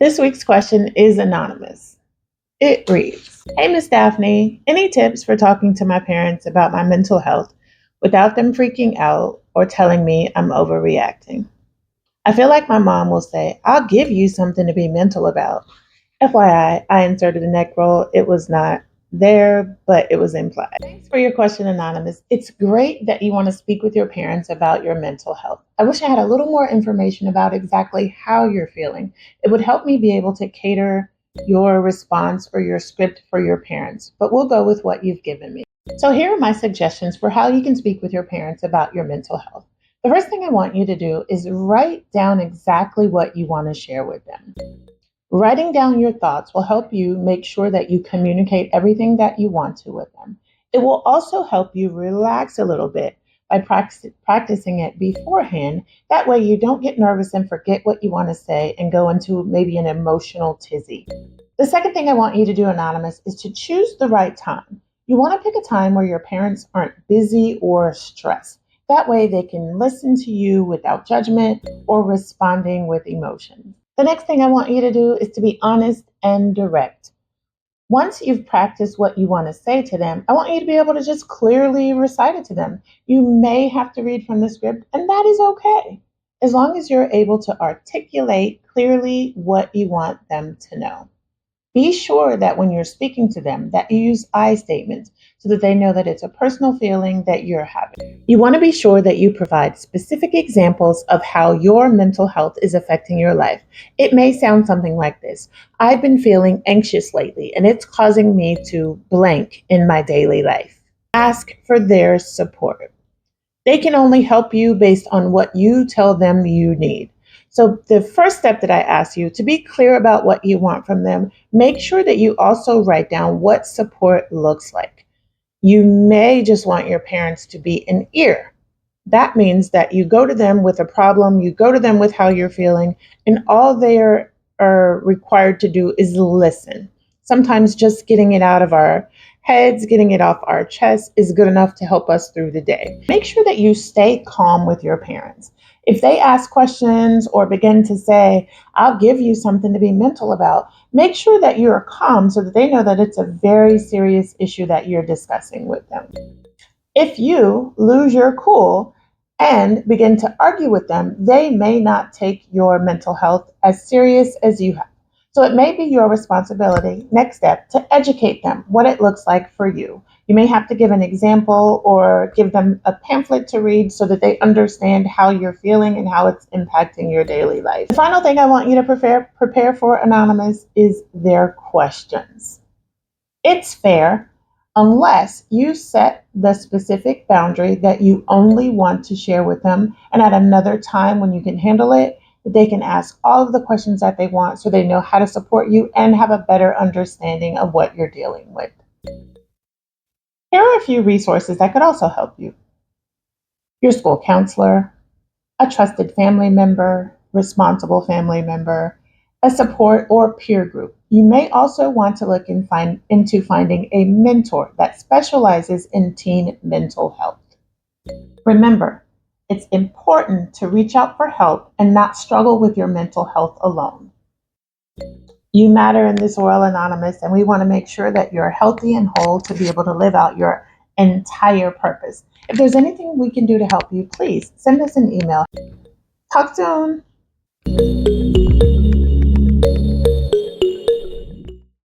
This week's question is anonymous. It reads, Hey, Miss Daphne, any tips for talking to my parents about my mental health without them freaking out or telling me I'm overreacting? I feel like my mom will say, I'll give you something to be mental about. FYI, I inserted a neck roll. It was not there, but it was implied. Thanks for your question, Anonymous. It's great that you want to speak with your parents about your mental health. I wish I had a little more information about exactly how you're feeling. It would help me be able to cater your response or your script for your parents, but we'll go with what you've given me. So here are my suggestions for how you can speak with your parents about your mental health. The first thing I want you to do is write down exactly what you want to share with them. Writing down your thoughts will help you make sure that you communicate everything that you want to with them. It will also help you relax a little bit by practicing it beforehand. That way you don't get nervous and forget what you want to say and go into maybe an emotional tizzy. The second thing I want you to do, Anonymous, is to choose the right time. You want to pick a time where your parents aren't busy or stressed. That way they can listen to you without judgment or responding with emotion. The next thing I want you to do is to be honest and direct. Once you've practiced what you want to say to them, I want you to be able to just clearly recite it to them. You may have to read from the script, and that is okay, as long as you're able to articulate clearly what you want them to know. Be sure that when you're speaking to them that you use I statements so that they know that it's a personal feeling that you're having. You want to be sure that you provide specific examples of how your mental health is affecting your life. It may sound something like this. I've been feeling anxious lately and it's causing me to blank in my daily life. Ask for their support. They can only help you based on what you tell them you need. So the first step that I ask you to be clear about what you want from them, make sure that you also write down what support looks like. You may just want your parents to be an ear. That means that you go to them with a problem, you go to them with how you're feeling, and all they are required to do is listen. Sometimes just getting it out of our heads, getting it off our chest is good enough to help us through the day. Make sure that you stay calm with your parents. If they ask questions or begin to say, I'll give you something to be mental about, make sure that you're calm so that they know that it's a very serious issue that you're discussing with them. If you lose your cool and begin to argue with them, they may not take your mental health as serious as you have. So it may be your responsibility, next step, to educate them what it looks like for you. You may have to give an example or give them a pamphlet to read so that they understand how you're feeling and how it's impacting your daily life. The final thing I want you to prepare for, Anonymous, is their questions. It's fair unless you set the specific boundary that you only want to share with them, and at another time when you can handle it, they can ask all of the questions that they want so they know how to support you and have a better understanding of what you're dealing with. Here are a few resources that could also help you. Your school counselor, a trusted family member, responsible family member, a support or peer group. You may also want to look into finding a mentor that specializes in teen mental health. Remember, it's important to reach out for help and not struggle with your mental health alone. You matter in this world, Anonymous, and we want to make sure that you're healthy and whole to be able to live out your entire purpose. If there's anything we can do to help you, please send us an email. Talk soon.